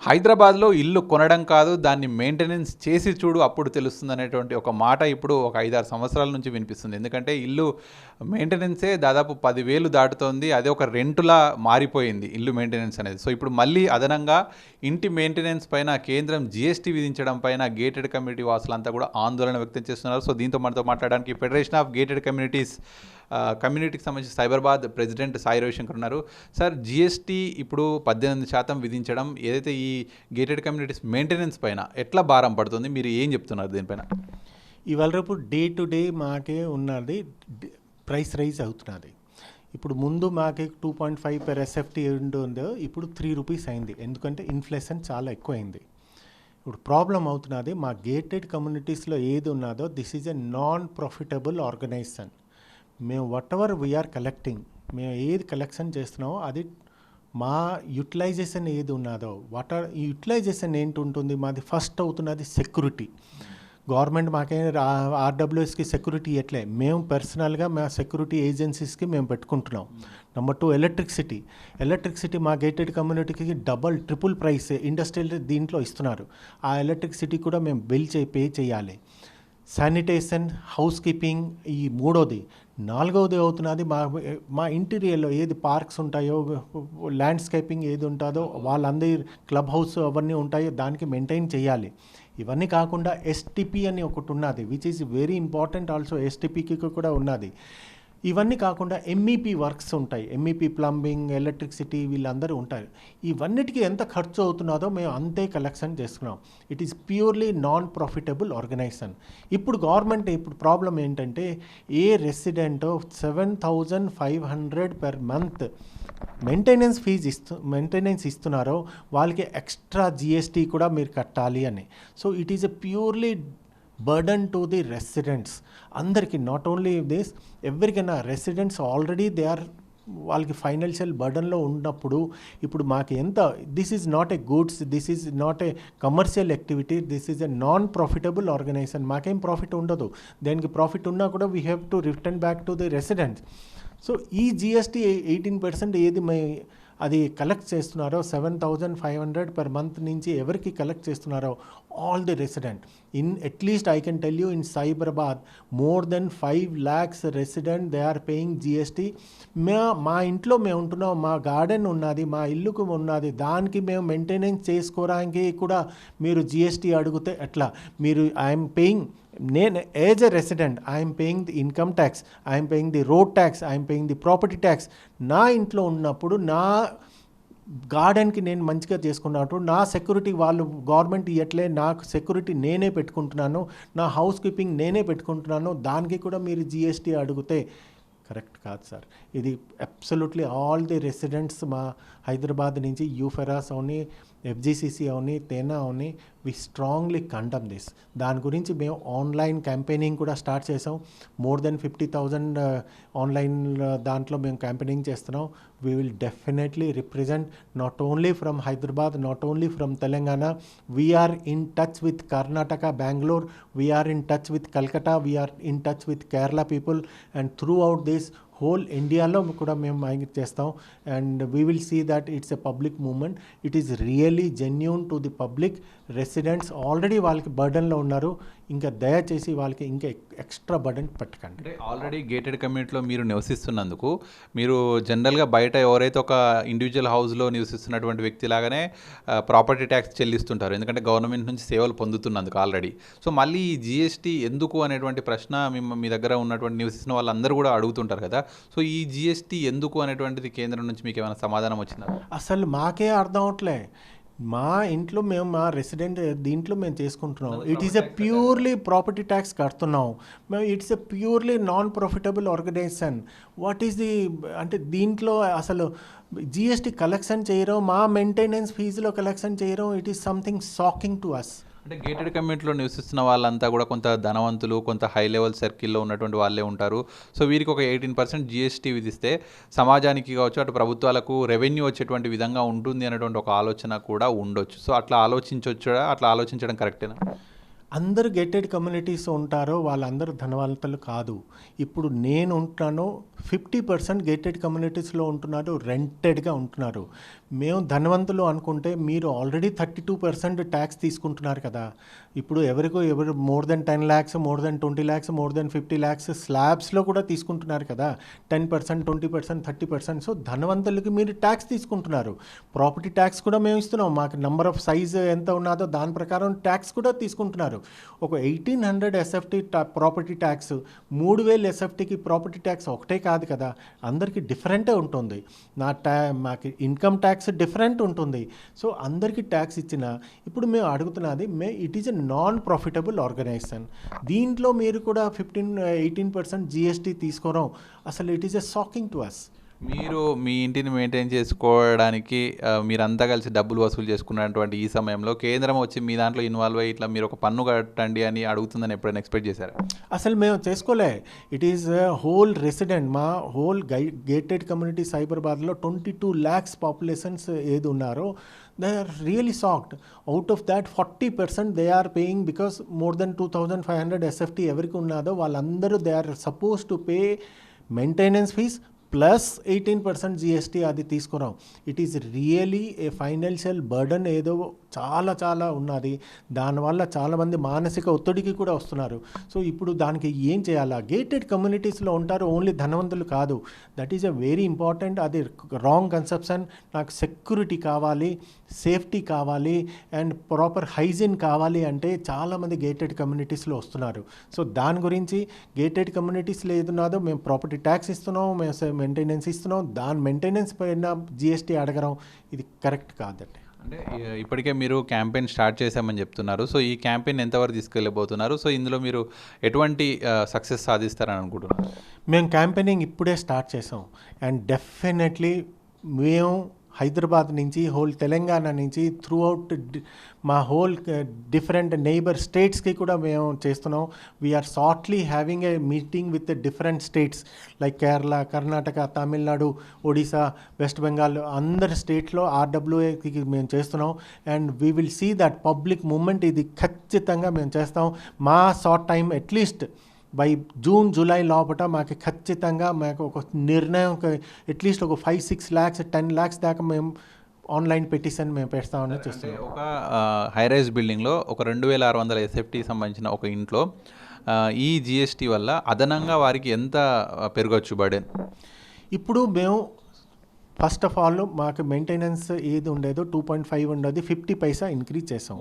హైదరాబాద్‌లో ఇల్లు కొనడం కాదు, దాన్ని మెయింటెనెన్స్ చేసి చూడు అప్పుడు తెలుస్తుందనేటువంటి ఒక మాట ఇప్పుడు ఒక 5, 6 సంవత్సరాల నుంచి వినిపిస్తుంది. ఎందుకంటే ఇల్లు మెయింటెనెన్సే దాదాపు 10,000 దాటుతోంది. అదే ఒక రెంట్‌లా మారిపోయింది ఇల్లు మెయింటెనెన్స్ అనేది. సో, ఇప్పుడు మళ్ళీ అదనంగా ఇంటి మెయింటెనెన్స్ పైన కేంద్రం జీఎస్టీ విధించడం పైన గేటెడ్ కమ్యూనిటీ వాసులంతా కూడా ఆందోళన వ్యక్తం చేస్తున్నారు. సో, దీంతో మనతో మాట్లాడడానికి ఫెడరేషన్ ఆఫ్ గేటెడ్ కమ్యూనిటీస్ కమ్యూనిటీకి సంబంధించి సైబరాబాద్ ప్రెసిడెంట్ సాయి రవిశంకర్ ఉన్నారు. సార్, జీఎస్టీ ఇప్పుడు 18% విధించడం ఏదైతే ఈ గేటెడ్ కమ్యూనిటీస్ మెయింటెనెన్స్ పైన ఎట్లా భారం పడుతుంది? మీరు ఏం చెప్తున్నారు దీనిపైన? ఇవాళ రేపు డే టు డే మాకే ఉన్నది ప్రైస్ రైజ్ అవుతున్నది. ఇప్పుడు ముందు మాకే 2.5 per SFT ఉందో ఇప్పుడు 3 రూపీస్ అయింది. ఎందుకంటే ఇన్ఫ్లేషన్ చాలా ఎక్కువైంది. ఇప్పుడు ప్రాబ్లం అవుతున్నది మా గేటెడ్ కమ్యూనిటీస్లో ఏది ఉన్నదో this is a non profitable organisation. మేము వాట్ ఎవర్ వీఆర్ కలెక్టింగ్, మేము ఏది కలెక్షన్ చేస్తున్నామో అది మా యూటిలైజేషన్ ఏది ఉన్నదో యూటిలైజేషన్ ఏంటి ఉంటుంది, మాది ఫస్ట్ అవుతున్నది సెక్యూరిటీ. గవర్నమెంట్ మాకే ఆర్డబ్ల్యూఎస్కి సెక్యూరిటీ ఎట్లే మేము పర్సనల్గా మా సెక్యూరిటీ ఏజెన్సీస్కి మేము పెట్టుకుంటున్నాం. నెంబర్ 2 ఎలక్ట్రిసిటీ మా గేటెడ్ కమ్యూనిటీకి డబల్ ట్రిపుల్ ప్రైస్ ఇండస్ట్రియల్ దీంట్లో ఇస్తున్నారు. ఆ ఎలక్ట్రిసిటీ కూడా మేము బిల్ పే చేయాలి. శానిటేషన్, హౌస్ కీపింగ్ ఈ 3వది. 4వది అవుతున్నది మా ఇంటీరియర్లో ఏది పార్క్స్ ఉంటాయో, ల్యాండ్స్కేపింగ్ ఏది ఉంటుందో వాళ్ళందరి క్లబ్ హౌస్ అవన్నీ ఉంటాయో దానికి మెయింటైన్ చేయాలి. ఇవన్నీ కాకుండా ఎస్టిపి అని ఒకటి ఉన్నది which is very important also. ఎస్టిపికి కూడా ఉన్నది. ఇవన్నీ కాకుండా ఎంఈపీ వర్క్స్ ఉంటాయి. ఎంఈపీ ప్లంబింగ్, ఎలక్ట్రిసిటీ వీళ్ళందరూ ఉంటారు. ఇవన్నిటికీ ఎంత ఖర్చు అవుతున్నదో మేము అంతే కలెక్షన్ చేస్తున్నాం. It is purely non profitable organisation. ఇప్పుడు గవర్నమెంట్ ప్రాబ్లం ఏంటంటే ఏ రెసిడెంట్ 7,500 per month మెయింటెనెన్స్ ఇస్తున్నారో వాళ్ళకి ఎక్స్ట్రా జిఎస్టీ కూడా మీరు కట్టాలి అని. So it is a purely burden to the residents అందరికీ. నాట్ ఓన్లీ దిస్, ఎవరికైనా రెసిడెంట్స్ ఆల్రెడీ దే ఆర్ వాళ్ళకి ఫైనాన్షియల్ బర్డన్లో ఉన్నప్పుడు ఇప్పుడు మాకు ఎంత this is not a goods, this is not a commercial activity, this is a non profitable organisation. మాకేం profit ఉండదు. దానికి ప్రాఫిట్ ఉన్నా కూడా we have to return back to the residents. So ఈ జిఎస్టీ 18% ఏది అది కలెక్ట్ చేస్తున్నారో 7,500 per month నుంచి ఎవరికి కలెక్ట్ చేస్తున్నారో all the resident in at least I can tell you in Cyberabad more than 5 lakhs resident they are paying GST. మా ఇంట్లో మేము ఉంటున్నాం, మా గార్డెన్ ఉన్నది, మా ఇల్లుకు ఉన్నది, దానికి మేము మెయింటెనెన్స్ చేసుకోవడానికి కూడా మీరు జిఎస్టీ అడిగితే ఎట్లా? మీరు ఐఎమ్ పేయింగ్, నేను as a resident I'm paying the income tax, I'm paying the road tax, I'm paying the property tax. నా ఇంట్లో ఉన్నప్పుడు నా గార్డెన్కి నేను మంచిగా చేసుకున్నప్పుడు నా సెక్యూరిటీ వాళ్ళు గవర్నమెంట్ ఇవ్వట్లే, నాకు సెక్యూరిటీ నేనే పెట్టుకుంటున్నాను, నా హౌస్ కీపింగ్ నేనే పెట్టుకుంటున్నాను, దానికి కూడా మీరు జిఎస్టీ అడిగితే కరెక్ట్ కాదు సార్. ఇది అబ్సల్యూట్లీ ఆల్ ది రెసిడెంట్స్ మా హైదరాబాద్ నుంచి యూఫెరాస్ అవని, ఎఫ్జిసిసి అవని, తేనా అవని, వి స్ట్రాంగ్లీ కండమ్ దిస్. దాని గురించి మేము ఆన్లైన్ క్యాంపెయినింగ్ కూడా స్టార్ట్ చేసాం. మోర్ దెన్ 50,000 ఆన్లైన్ దాంట్లో మేము క్యాంపెయినింగ్ చేస్తున్నాం. We will definitely represent not only from Hyderabad, not only from Telangana. We are in touch with Karnataka, Bengaluru, we are in touch with Calcutta, we are in touch with Kerala people and throughout this whole ఇండియాలో కూడా మేము migrate చేస్తాం. And we will see that it's a public movement. It is really genuine to the public. Residents already వాళ్ళకి బర్డన్లో ఉన్నారు, ఇంకా దయచేసి వాళ్ళకి ఇంకా ఎక్స్ట్రా బర్డన్ పెట్టకండి. అంటే ఆల్రెడీ గేటెడ్ కమ్యూనిటీలో మీరు నివసిస్తున్నందుకు మీరు జనరల్గా బయట ఎవరైతే ఒక ఇండివిజువల్ హౌస్లో నివసిస్తున్నటువంటి వ్యక్తి లాగానే ప్రాపర్టీ ట్యాక్స్ చెల్లిస్తుంటారు, ఎందుకంటే గవర్నమెంట్ నుంచి సేవలు పొందుతున్నందుకు ఆల్రెడీ. సో మళ్ళీ ఈ జిఎస్టీ ఎందుకు అనేటువంటి ప్రశ్న మీ దగ్గర ఉన్నటువంటి నివసిస్తున్న వాళ్ళందరూ కూడా అడుగుతుంటారు కదా. సో ఈ జిఎస్టీ ఎందుకు అనేటువంటిది కేంద్రం నుంచి మీకు ఏమైనా సమాధానం వచ్చిందా? అసలు మాకే అర్థం అవట్లే. మా ఇంట్లో మేము మా రెసిడెంట్ దీంట్లో మేము చేసుకుంటున్నాం. It is a purely property tax కడుతున్నాం మేము. It's a purely non profitable organisation. What is the అంటే దీంట్లో అసలు జిఎస్టీ కలెక్షన్ చేయడం, మా మెయింటెనెన్స్ ఫీజులో కలెక్షన్ చేయడం, it is something shocking to us. అంటే గేటెడ్ కమ్యూనిటీలో నివసిస్తున్న వాళ్ళంతా కూడా కొంత ధనవంతులు, కొంత హై లెవెల్ సర్కిల్లో ఉన్నటువంటి వాళ్ళే ఉంటారు. సో వీరికి ఒక 18% జిఎస్టీ విధిస్తే సమాజానికి కావచ్చు, అటు ప్రభుత్వాలకు రెవెన్యూ వచ్చేటువంటి విధంగా ఉంటుంది అనేటువంటి ఒక ఆలోచన కూడా ఉండొచ్చు. సో అట్లా ఆలోచించవచ్చుడా? అట్లా ఆలోచించడం కరెక్టేనా? అందరు గేటెడ్ కమ్యూనిటీస్ ఉంటారో వాళ్ళందరూ ధనవంతులు కాదు. ఇప్పుడు నేను ఉంటున్నాను, 50% గేటెడ్ కమ్యూనిటీస్లో ఉంటున్నారు, రెంటెడ్గా ఉంటున్నారు. మేము ధనవంతులు అనుకుంటే మీరు ఆల్రెడీ 32% ట్యాక్స్ తీసుకుంటున్నారు కదా. ఇప్పుడు ఎవరు more than 10 lakhs, more than 20 lakhs, more than 50 lakhs స్లాబ్స్లో కూడా తీసుకుంటున్నారు కదా. 10%, 20%, 30%. సో ధనవంతులకి మీరు ట్యాక్స్ తీసుకుంటున్నారు. ప్రాపర్టీ ట్యాక్స్ కూడా మేము ఇస్తున్నాం. మాకు నెంబర్ ఆఫ్ సైజ్ ఎంత ఉన్నదో దాని ప్రకారం ట్యాక్స్ కూడా తీసుకుంటున్నారు. ఒక 1800 ఎస్ఎఫ్టీ ప్రాపర్టీ ట్యాక్స్, 3000 ఎస్ఎఫ్టీకి ప్రాపర్టీ ట్యాక్స్ ఒకటే కాదు కదా, అందరికీ డిఫరెంటే ఉంటుంది. మాకు ఇన్కమ్ ట్యాక్స్ డిఫరెంట్ ఉంటుంది. సో అందరికీ ట్యాక్స్ ఇచ్చిన ఇప్పుడు మేము అడుగుతున్నది, it is a non profitable organization. దీంట్లో మీరు కూడా 18% జిఎస్టీ తీసుకోవడం అసలు it is a shocking to us. మీరు మీ ఇంటిని మెయింటైన్ చేసుకోవడానికి మీరంతా కలిసి డబ్బులు వసూలు చేసుకున్నటువంటి ఈ సమయంలో కేంద్రం వచ్చి మీ దాంట్లో ఇన్వాల్వ్ అయ్యి ఇట్లా మీరు ఒక పన్ను కట్టండి అని అడుగుతుందని ఎప్పుడైనా ఎక్స్పెక్ట్ చేశారా? అసలు మేము చేసుకోలే. ఇట్ ఈస్ హోల్ రెసిడెంట్, మా హోల్ గేటెడ్ కమ్యూనిటీ సైబరాబాద్లో 22 lakhs పాపులేషన్స్ ఏది ఉన్నారో they are really shocked. Out of that 40% they are paying because more than 2500 SFT ఎవరికి ఉన్నదో వాళ్ళందరూ they are suppose to pay maintenance fees plus 18% GST అది తీసుకురాం. It is really a financial burden ఏదో చాలా ఉన్నది. దానివల్ల చాలామంది మానసిక ఒత్తిడికి కూడా వస్తున్నారు. సో ఇప్పుడు దానికి ఏం చేయాలా? గేటెడ్ కమ్యూనిటీస్లో ఉంటారు ఓన్లీ ధనవంతులు కాదు. That is a very important. అది రాంగ్ కన్సెప్షన్. నాకు సెక్యూరిటీ కావాలి, సేఫ్టీ కావాలి అండ్ ప్రాపర్ హైజీన్ కావాలి అంటే చాలామంది గేటెడ్ కమ్యూనిటీస్లో వస్తున్నారు. సో దాని గురించి గేటెడ్ కమ్యూనిటీస్లో ఏదున్నదో మేము ప్రాపర్టీ ట్యాక్స్ ఇస్తున్నాం, మేము మెయింటెనెన్స్ ఇస్తున్నాం, దాని మెయింటెనెన్స్ పైన జిఎస్టీ అడగడం ఇది కరెక్ట్ కాదండి. అంటే ఇప్పటికే మీరు క్యాంపెయిన్ స్టార్ట్ చేశామని చెప్తున్నారు. సో ఈ క్యాంపెయిన్ ఎంతవరకు తీసుకెళ్ళబోతున్నారు? సో ఇందులో మీరు ఎటువంటి సక్సెస్ సాధిస్తారని అనుకుంటున్నారు? మేము క్యాంపెయినింగ్ ఇప్పుడే స్టార్ట్ చేసాం అండ్ డెఫినెట్లీ మేము హైదరాబాద్ నుంచి హోల్ తెలంగాణ నుంచి త్రూ అవుట్ మా హోల్ డిఫరెంట్ నైబర్ స్టేట్స్కి కూడా మేము చేస్తున్నాం. We are shortly having a meeting with different states like Kerala, Karnataka, Tamil Nadu, Odisha, West Bengal అందరి స్టేట్లో ఆర్డబ్ల్యూఏకి మేము చేస్తున్నాం. And we will see that public movement ఇది ఖచ్చితంగా మేము చేస్తాం. మా short time at least by June July లోపల మాకు ఖచ్చితంగా మాకు ఒక నిర్ణయం అట్లీస్ట్ ఒక 5-6 lakhs 10 lakhs దాకా మేము ఆన్లైన్ పెటిషన్ మేము పెడతామని చూస్తున్నాం. ఒక హైరైజ్ బిల్డింగ్లో ఒక 2600 ఎస్ఎఫ్టీ సంబంధించిన ఒక ఇంట్లో ఈ జిఎస్టీ వల్ల అదనంగా వారికి ఎంత పెరగచ్చు బర్డెన్? ఇప్పుడు మేము ఫస్ట్ ఆఫ్ ఆల్ మాకు మెయింటెనెన్స్ ఏది ఉండేదో 2.5 ఉండేది 50 పైసా ఇంక్రీజ్ చేసాం.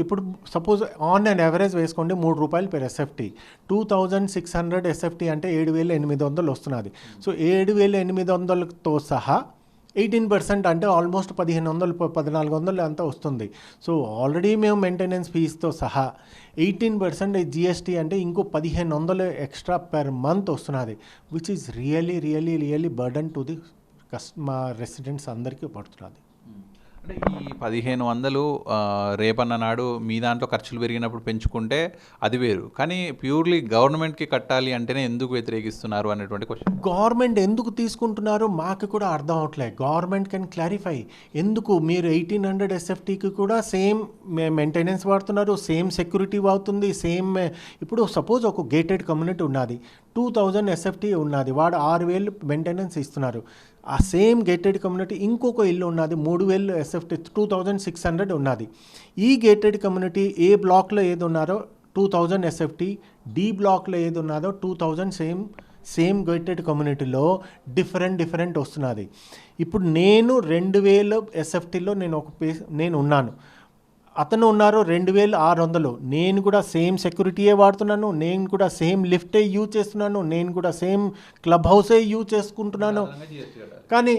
ఇప్పుడు సపోజ్ ఆన్ అండ్ యావరేజ్ వేసుకోండి ₹3 per ఎస్ఎఫ్టీ. 2600 ఎస్ఎఫ్టీ అంటే 7800 వస్తున్నది. సో 7800తో సహా 18% అంటే ఆల్మోస్ట్ 1500 1400 అంతా వస్తుంది. సో ఆల్రెడీ మేము మెయింటెనెన్స్ ఫీజుతో సహా 18% జిఎస్టీ అంటే ఇంకో 1500 ఎక్స్ట్రా పెర్ మంత్ వస్తున్నది, which is really burden to the మా రెసిడెంట్స్ అందరికీ పడుతున్నది. అంటే ఈ 1500 రేపన్న నాడు మీ దాంట్లో ఖర్చులు పెరిగినప్పుడు పెంచుకుంటే అది వేరు, కానీ ప్యూర్లీ గవర్నమెంట్కి కట్టాలి అంటేనే ఎందుకు వ్యతిరేకిస్తున్నారు అనేటువంటి క్వశ్చన్. గవర్నమెంట్ ఎందుకు తీసుకుంటున్నారు మాకు కూడా అర్థం అవట్లేదు. గవర్నమెంట్ కెన్ క్లారిఫై ఎందుకు మీరు 1800 ఎస్ఎఫ్టీకి కూడా సేమ్ మెయింటెనెన్స్ వాడుతున్నారు, సేమ్ సెక్యూరిటీ అవుతుంది, సేమ్. ఇప్పుడు సపోజ్ ఒక గేటెడ్ కమ్యూనిటీ ఉన్నది, 2000 ఎస్ఎఫ్టీ ఉన్నది, వాడు 6000 మెయింటెనెన్స్ ఇస్తున్నారు. ఆ సేమ్ గేటెడ్ కమ్యూనిటీ ఇంకొక ఇల్లు ఉన్నది 3000 ఎస్ఎఫ్టీ 2600 ఉన్నది. ఈ గేటెడ్ కమ్యూనిటీ ఏ బ్లాక్లో ఏది ఉన్నారో 2000 ఎస్ఎఫ్టీ, డి బ్లాక్లో ఏది ఉన్నదో 2000 సేమ్ గేటెడ్ కమ్యూనిటీలో డిఫరెంట్ వస్తున్నది. ఇప్పుడు నేను 2000 ఎస్ఎఫ్టీలో నేను ఉన్నాను, అతను ఉన్నారు 2600. నేను కూడా సేమ్ సెక్యూరిటీయే వాడుతున్నాను, నేను కూడా సేమ్ లిఫ్టే యూజ్ చేస్తున్నాను, నేను కూడా సేమ్ క్లబ్ హౌసే యూజ్ చేసుకుంటున్నాను. కానీ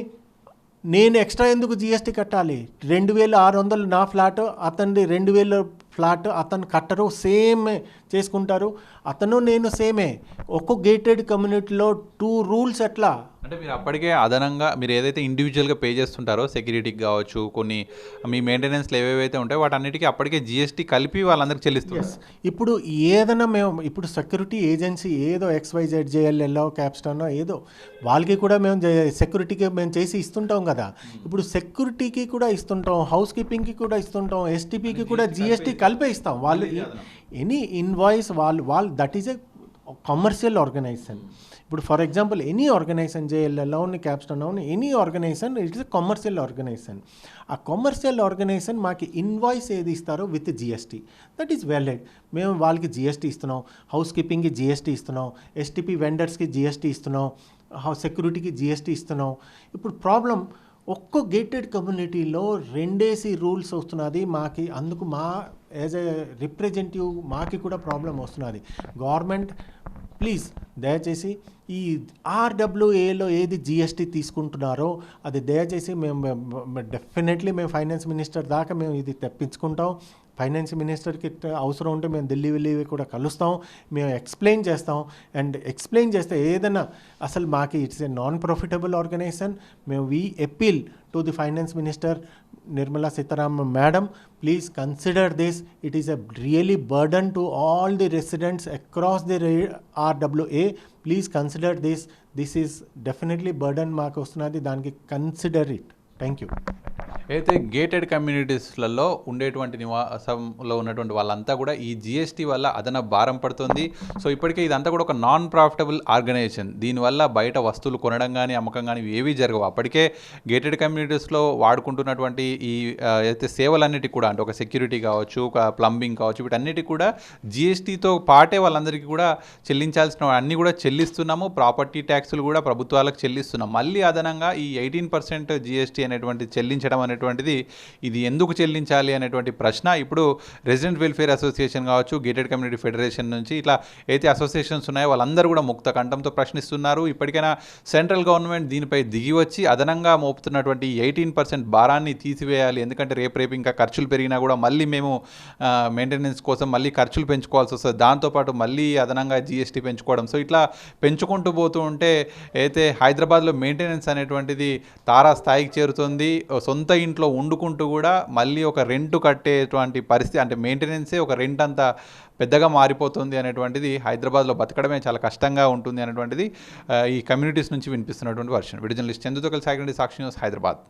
నేను ఎక్స్ట్రా ఎందుకు జిఎస్టీ కట్టాలి? 2600 నా ఫ్లాట్, అతనిది 2000 ఫ్లాట్, అతను కట్టరు. సేమ్ చేసుకుంటారు. అతను నేను సేమే. ఒక్కో గేటెడ్ కమ్యూనిటీలో 2 రూల్స్ ఎట్లా? అంటే మీరు అప్పటికే అదనంగా మీరు ఏదైతే ఇండివిజువల్గా పే చేస్తుంటారో సెక్యూరిటీకి కావచ్చు, కొన్ని మీ మెయింటెనెన్స్లు ఏవేవైతే ఉంటాయో వాటన్నిటికీ అప్పటికే జీఎస్టీ కలిపి వాళ్ళందరికీ చెల్లిస్తున్నారు. ఇప్పుడు ఏదైనా మేము ఇప్పుడు సెక్యూరిటీ ఏజెన్సీ ఏదో XYZ JLL క్యాప్స్టోనో ఏదో వాళ్ళకి కూడా మేము సెక్యూరిటీకి మేము చేసి ఇస్తుంటాం కదా. ఇప్పుడు సెక్యూరిటీకి కూడా ఇస్తుంటాం, హౌస్ కీపింగ్కి కూడా ఇస్తుంటాం, STPకి కూడా GST కలిపే ఇస్తాం. వాళ్ళు ఎనీ ఇన్వాయిస్ వాళ్ళు that is a commercial organization. ఇప్పుడు for example any organization JLL అవును, క్యాప్స్టోన్ అవును, any organization it is a commercial organization. ఆ కమర్షియల్ ఆర్గనైజేషన్ మాకు ఇన్వాయిస్ ఏది ఇస్తారో with GST that is valid. మేము వాళ్ళకి GST ఇస్తున్నాం, హౌస్ కీపింగ్కి GST ఇస్తున్నాం, STP వెండర్స్కి GST ఇస్తున్నాం, సెక్యూరిటీకి GST ఇస్తున్నాం. ఇప్పుడు ప్రాబ్లం ఒక్కో గేటెడ్ కమ్యూనిటీలో 2 రూల్స్ వస్తున్నది మాకి. అందుకు మా యాజ్ ఎ రిప్రజెంటేటివ్ మాకి కూడా ప్రాబ్లం వస్తున్నది. గవర్నమెంట్ ప్లీజ్ దయచేసి ఈ RWAలో ఏది GST తీసుకుంటున్నారో అది దయచేసి మేము డెఫినెట్లీ మేము ఫైనాన్స్ మినిస్టర్ దాకా మేము ఇది తెప్పించుకుంటాం. ఫైనాన్స్ మినిస్టర్కి అవసరం ఉంటే మేము ఢిల్లీ వెళ్ళి కూడా కలుస్తాం, మేము ఎక్స్ప్లెయిన్ చేస్తాం. అండ్ ఎక్స్ప్లెయిన్ చేస్తే ఏదైనా అసలు మాకు it's a non profitable organisation. మేము we appeal to the finance minister Nirmala Sitharaman madam, please consider this. It is a really burden to all the residents across the RWA. Please consider this. This is definitely burden మాకు వస్తున్నది, దానికి consider it. Thank you. అయితే gated కమ్యూనిటీస్లలో ఉండేటువంటి నివాసంలో ఉన్నటువంటి వాళ్ళంతా కూడా ఈ జిఎస్టీ వల్ల అదన భారం పడుతుంది. సో ఇప్పటికే ఇదంతా కూడా ఒక నాన్ ప్రాఫిటబుల్ ఆర్గనైజేషన్. దీనివల్ల బయట వస్తువులు కొనడం కానీ అమ్మకం కానీ ఏవీ జరగవు. అప్పటికే గేటెడ్ కమ్యూనిటీస్లో వాడుకుంటున్నటువంటి ఈ అయితే సేవలన్నిటికీ కూడా అంటే ఒక సెక్యూరిటీ కావచ్చు, ఒక ప్లంబింగ్ కావచ్చు, వీటన్నిటికీ కూడా జిఎస్టీతో పాటే వాళ్ళందరికీ కూడా చెల్లించాల్సిన అన్నీ కూడా చెల్లిస్తున్నాము. ప్రాపర్టీ ట్యాక్సులు కూడా ప్రభుత్వాలకు చెల్లిస్తున్నాం. మళ్ళీ అదనంగా ఈ 18% జిఎస్టీ అనేటువంటి చెల్లించడం అనేటువంటిది ఇది ఎందుకు చెల్లించాలి అనేటువంటి ప్రశ్న ఇప్పుడు రెసిడెంట్ వెల్ఫేర్ అసోసియేషన్ కావచ్చు, గేటెడ్ కమ్యూనిటీ ఫెడరేషన్ నుంచి ఇట్లా అయితే అసోసియేషన్స్ ఉన్నాయో వాళ్ళందరూ కూడా ముక్త కంఠంతో ప్రశ్నిస్తున్నారు. ఇప్పటికైనా సెంట్రల్ గవర్నమెంట్ దీనిపై దిగి వచ్చి అదనంగా మోపుతున్నటువంటి 18% భారాన్ని తీసివేయాలి. ఎందుకంటే రేపు ఇంకా ఖర్చులు పెరిగినా కూడా మళ్ళీ మేము మెయింటెనెన్స్ కోసం మళ్ళీ ఖర్చులు పెంచుకోవాల్సి వస్తుంది. దాంతోపాటు మళ్ళీ అదనంగా జిఎస్టీ పెంచుకోవడం. సో ఇట్లా పెంచుకుంటూ పోతూ ఉంటే అయితే హైదరాబాద్లో మెయింటెనెన్స్ అనేటువంటిది తారా స్థాయికి చేరుతుంది. సొంత ఇంట్లో వండుకుంటూ కూడా మళ్ళీ ఒక రెంట్ కట్టేటువంటి పరిస్థితి, అంటే మెయింటెనెన్సే ఒక రెంట్ అంత పెద్దగా మారిపోతుంది అనేటువంటిది హైదరాబాద్లో బతకడమే చాలా కష్టంగా ఉంటుంది అనేటువంటిది ఈ కమ్యూనిటీస్ నుంచి వినిపిస్తున్నటువంటి వర్షన్. వీడియో జర్నలిస్ట్ చందుతో కలిసి సాక్షి న్యూస్, హైదరాబాద్.